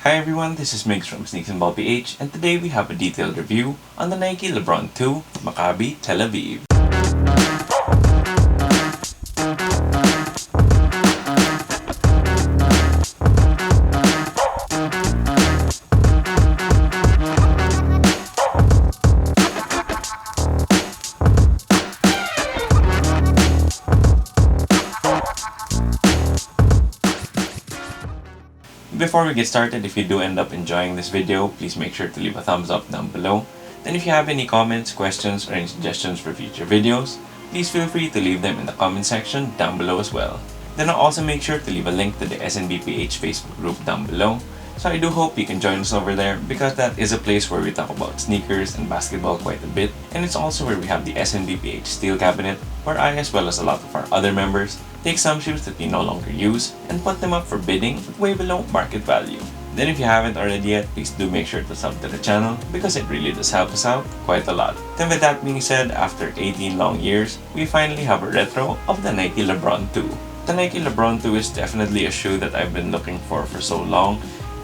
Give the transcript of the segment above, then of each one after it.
Hi everyone, this is Migs from Sneaks and Ball PH, and today we have a detailed review on the Nike LeBron 2 Maccabi Tel Aviv. Before we get started, if you do end up enjoying this video, please make sure to leave a thumbs up down below. Then if you have any comments, questions, or any suggestions for future videos, please feel free to leave them in the comment section down below as well. Then I'll also make sure to leave a link to the SNBPH Facebook group down below. So I do hope you can join us over there because that is a place where we talk about sneakers and basketball quite a bit, and it's also where we have the SNBPH Steel Cabinet, where I, as well as a lot of our other members, take some shoes that we no longer use and put them up for bidding at way below market value. Then if you haven't already yet, please do make sure to sub to the channel because it really does help us out quite a lot. Then with that being said, after 18 long years, we finally have a retro of the Nike LeBron 2. The Nike LeBron 2 is definitely a shoe that I've been looking for so long,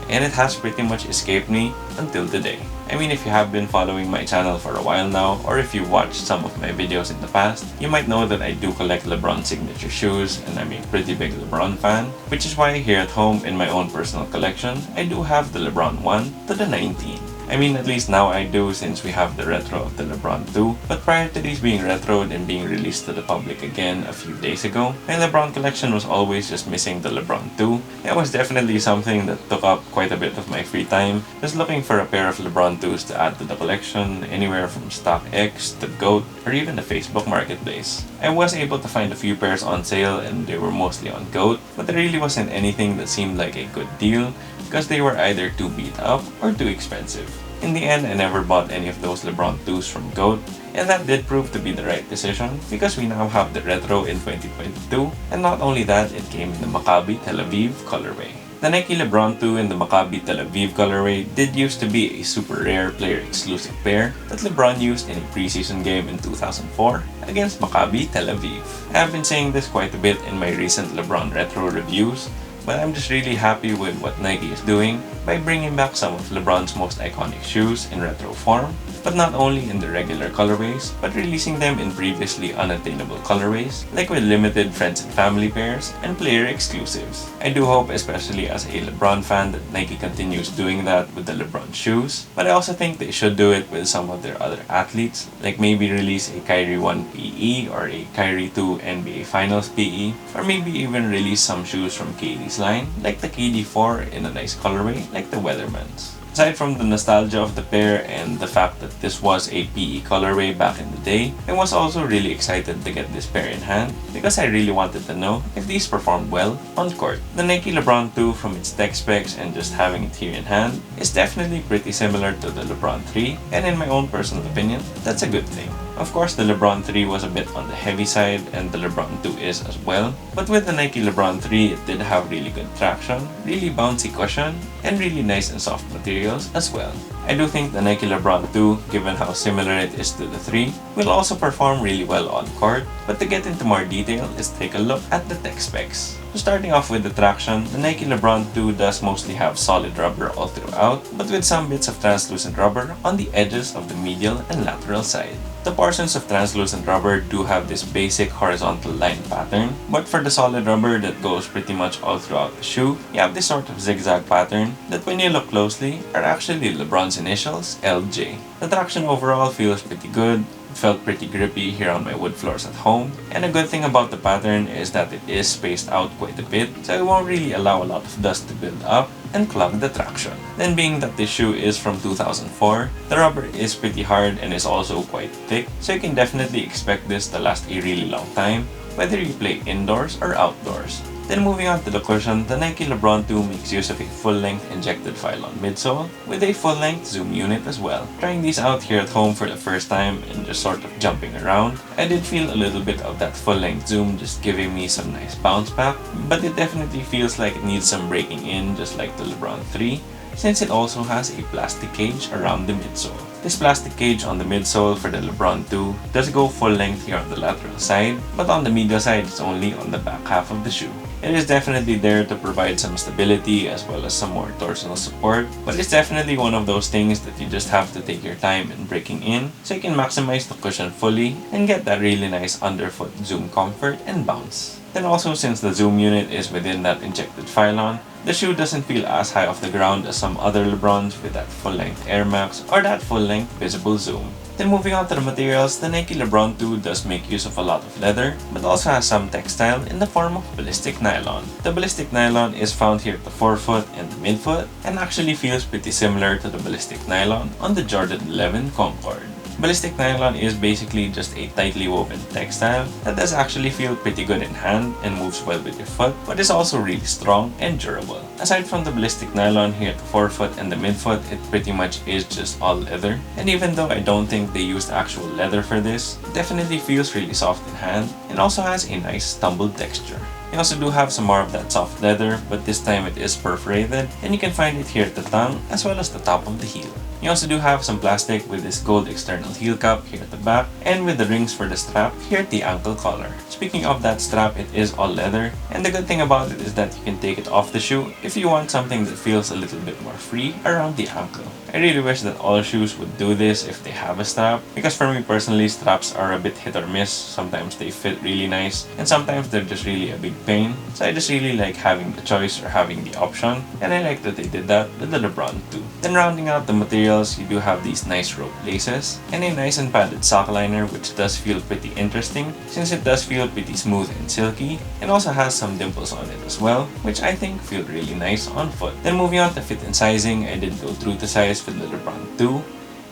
and it has pretty much escaped me until today. I mean, if you have been following my channel for a while now, or if you watched some of my videos in the past, you might know that I do collect LeBron signature shoes, and I'm a pretty big LeBron fan, which is why here at home in my own personal collection, I do have the LeBron 1 to the 19. I mean, at least now I do since we have the retro of the LeBron 2, but prior to these being retroed and being released to the public again a few days ago, my LeBron collection was always just missing the LeBron 2. It was definitely something that took up quite a bit of my free time, just looking for a pair of LeBron 2s to add to the collection, anywhere from StockX to GOAT, or even the Facebook Marketplace. I was able to find a few pairs on sale and they were mostly on GOAT, but there really wasn't anything that seemed like a good deal because they were either too beat up or too expensive. In the end, I never bought any of those LeBron 2s from GOAT, and that did prove to be the right decision because we now have the retro in 2022, and not only that, it came in the Maccabi Tel Aviv colorway. The Nike LeBron 2 in the Maccabi Tel Aviv colorway did used to be a super rare player exclusive pair that LeBron used in a preseason game in 2004 against Maccabi Tel Aviv. I have been saying this quite a bit in my recent LeBron retro reviews, but I'm just really happy with what Nike is doing by bringing back some of LeBron's most iconic shoes in retro form, but not only in the regular colorways, but releasing them in previously unattainable colorways, like with limited friends and family pairs and player exclusives. I do hope, especially as a LeBron fan, that Nike continues doing that with the LeBron shoes, but I also think they should do it with some of their other athletes, like maybe release a Kyrie 1 PE or a Kyrie 2 NBA Finals PE, or maybe even release some shoes from KD's line, like the KD 4 in a nice colorway like the Weatherman's. Aside from the nostalgia of the pair and the fact that this was a PE colorway back in the day, I was also really excited to get this pair in hand because I really wanted to know if these performed well on court. The Nike LeBron 2, from its tech specs and just having it here in hand, is definitely pretty similar to the LeBron 3, and in my own personal opinion, that's a good thing. Of course, the LeBron 3 was a bit on the heavy side, and the LeBron 2 is as well, but with the Nike LeBron 3, it did have really good traction, really bouncy cushion, and really nice and soft materials as well. I do think the Nike LeBron 2, given how similar it is to the 3, will also perform really well on court, but to get into more detail, let's take a look at the tech specs. So starting off with the traction, the Nike LeBron 2 does mostly have solid rubber all throughout, but with some bits of translucent rubber on the edges of the medial and lateral side. The portions of translucent rubber do have this basic horizontal line pattern, but for the solid rubber that goes pretty much all throughout the shoe, you have this sort of zigzag pattern that when you look closely are actually LeBron's initials, LJ. The traction overall feels pretty good. It felt pretty grippy here on my wood floors at home, and a good thing about the pattern is that it is spaced out quite a bit, so it won't really allow a lot of dust to build up and clog the traction. Then being that this shoe is from 2004, the rubber is pretty hard and is also quite thick, so you can definitely expect this to last a really long time, whether you play indoors or outdoors. Then moving on to the cushion, the Nike LeBron 2 makes use of a full-length injected file-on midsole with a full-length zoom unit as well. Trying these out here at home for the first time and just sort of jumping around, I did feel a little bit of that full-length zoom just giving me some nice bounce back, but it definitely feels like it needs some breaking in just like the LeBron 3, since it also has a plastic cage around the midsole. This plastic cage on the midsole for the LeBron 2 does go full length here on the lateral side, but on the medial side it's only on the back half of the shoe. It is definitely there to provide some stability as well as some more torsional support, but it's definitely one of those things that you just have to take your time in breaking in so you can maximize the cushion fully and get that really nice underfoot zoom comfort and bounce. Then also, since the zoom unit is within that injected pylon, the shoe doesn't feel as high off the ground as some other LeBrons with that full-length Air Max or that full-length visible zoom. Then moving on to the materials, the Nike LeBron 2 does make use of a lot of leather, but also has some textile in the form of ballistic nylon. The ballistic nylon is found here at the forefoot and the midfoot, and actually feels pretty similar to the ballistic nylon on the Jordan 11 Concord. Ballistic nylon is basically just a tightly woven textile that does actually feel pretty good in hand and moves well with your foot, but is also really strong and durable. Aside from the ballistic nylon here at the forefoot and the midfoot, it pretty much is just all leather. And even though I don't think they used actual leather for this, it definitely feels really soft in hand and also has a nice tumbled texture. You also do have some more of that soft leather, but this time it is perforated, and you can find it here at the tongue as well as the top of the heel. You also do have some plastic with this gold external heel cap here at the back, and with the rings for the strap here at the ankle collar. Speaking of that strap, it is all leather, and the good thing about it is that you can take it off the shoe if you want something that feels a little bit more free around the ankle. I really wish that all shoes would do this if they have a strap, because for me personally, straps are a bit hit or miss. Sometimes they fit really nice, and sometimes they're just really a big pain. So I just really like having the choice or having the option, and I like that they did that with the LeBron 2. Then rounding out the materials, you do have these nice rope laces, and a nice and padded sock liner, which does feel pretty interesting since it does feel pretty smooth and silky, and also has some dimples on it as well, which I think feel really nice on foot. Then moving on to fit and sizing, I did go true to size with the LeBron 2,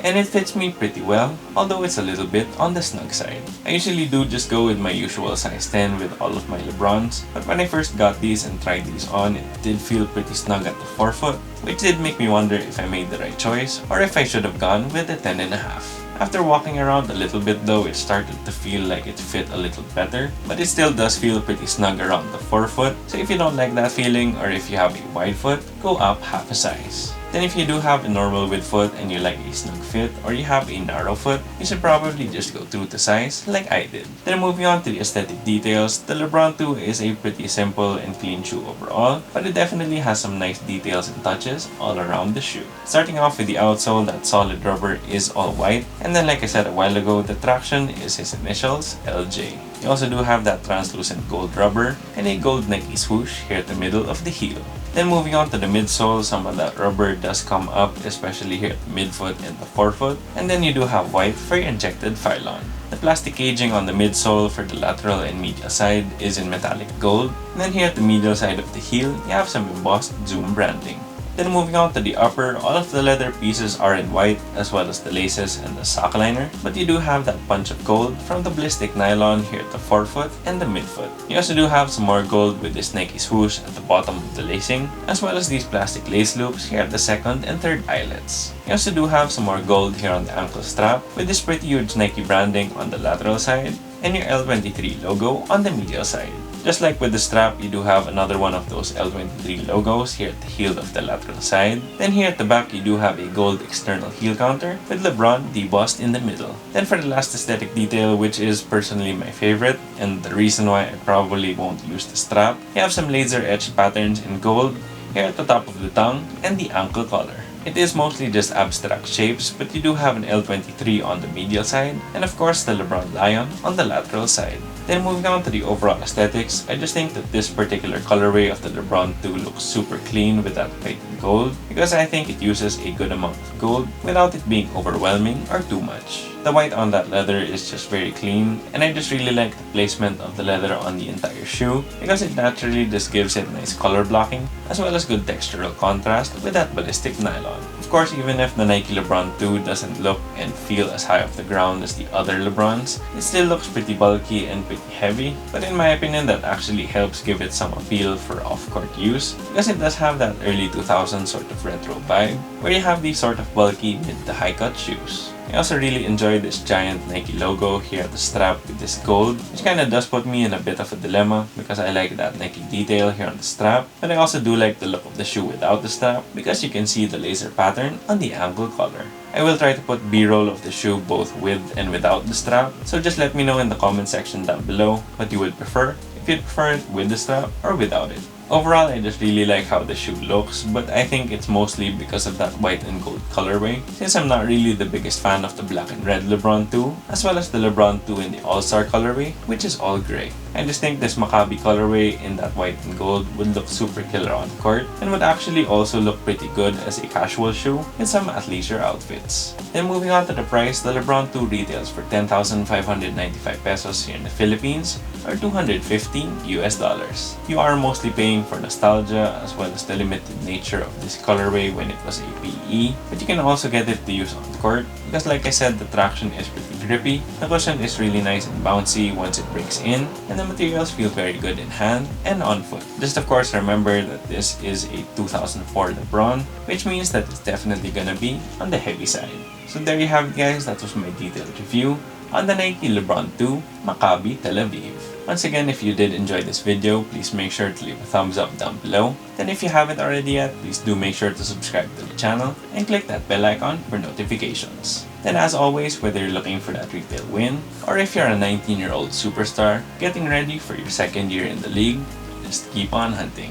and it fits me pretty well, although it's a little bit on the snug side. I usually do just go with my usual size 10 with all of my LeBrons, but when I first got these and tried these on, it did feel pretty snug at the forefoot, which did make me wonder if I made the right choice or if I should have gone with the 10.5. After walking around a little bit though, it started to feel like it fit a little better, but it still does feel pretty snug around the forefoot, so if you don't like that feeling or if you have a wide foot, go up half a size. Then if you do have a normal width foot and you like a snug fit or you have a narrow foot, you should probably just go true to size like I did. Then moving on to the aesthetic details, the LeBron 2 is a pretty simple and clean shoe overall, but it definitely has some nice details and touches all around the shoe. Starting off with the outsole, that solid rubber is all white, and then like I said a while ago, the traction is his initials, LJ. You also do have that translucent gold rubber and a gold Nike swoosh here at the middle of the heel. Then moving on to the midsole, some of that rubber does come up, especially here at the midfoot and the forefoot, and then you do have white for your injected pylon. The plastic caging on the midsole for the lateral and medial side is in metallic gold, and then here at the medial side of the heel, you have some embossed Zoom branding. Then moving on to the upper, all of the leather pieces are in white as well as the laces and the sock liner, but you do have that punch of gold from the ballistic nylon here at the forefoot and the midfoot. You also do have some more gold with this Nike swoosh at the bottom of the lacing, as well as these plastic lace loops here at the second and third eyelets. You also do have some more gold here on the ankle strap with this pretty huge Nike branding on the lateral side and your L23 logo on the medial side. Just like with the strap, you do have another one of those L23 logos here at the heel of the lateral side. Then here at the back, you do have a gold external heel counter with LeBron debossed in the middle. Then for the last aesthetic detail, which is personally my favorite, and the reason why I probably won't use the strap, you have some laser etched patterns in gold here at the top of the tongue and the ankle collar. It is mostly just abstract shapes, but you do have an L23 on the medial side, and of course the LeBron Lion on the lateral side. Then moving on to the overall aesthetics, I just think that this particular colorway of the LeBron 2 looks super clean with that white and gold, because I think it uses a good amount of gold without it being overwhelming or too much. The white on that leather is just very clean, and I just really like the placement of the leather on the entire shoe, because it naturally just gives it nice color blocking, as well as good textural contrast with that ballistic nylon. Of course, even if the Nike LeBron 2 doesn't look and feel as high off the ground as the other LeBrons, it still looks pretty bulky and pretty heavy, but in my opinion that actually helps give it some appeal for off-court use, because it does have that early 2000s sort of retro vibe, where you have these sort of bulky mid to high cut shoes. I also really enjoy this giant Nike logo here at the strap with this gold, which kinda does put me in a bit of a dilemma because I like that Nike detail here on the strap, but I also do like the look of the shoe without the strap because you can see the laser pattern on the ankle collar. I will try to put b-roll of the shoe both with and without the strap, so just let me know in the comment section down below what you would prefer, if if you'd prefer it with the strap or without it. Overall, I just really like how the shoe looks, but I think it's mostly because of that white and gold colorway, since I'm not really the biggest fan of the black and red LeBron 2, as well as the LeBron 2 in the All-Star colorway, which is all gray. I just think this Maccabi colorway in that white and gold would look super killer on court, and would actually also look pretty good as a casual shoe in some athleisure outfits. Then moving on to the price, the LeBron 2 retails for 10,595 pesos here in the Philippines, or $215 US. You are mostly paying for nostalgia as well as the limited nature of this colorway when it was a PE, but you can also get it to use on court because, like I said, the traction is pretty grippy, the cushion is really nice and bouncy once it breaks in, and the materials feel very good in hand and on foot. Just of course remember that this is a 2004 LeBron, which means that it's definitely gonna be on the heavy side. So there you have it, guys, that was my detailed review on the Nike LeBron 2 Maccabi Tel Aviv. Once again, if you did enjoy this video, please make sure to leave a thumbs up down below. Then if you haven't already yet, please do make sure to subscribe to the channel and click that bell icon for notifications. Then as always, whether you're looking for that retail win, or if you're a 19-year-old superstar getting ready for your second year in the league, just keep on hunting.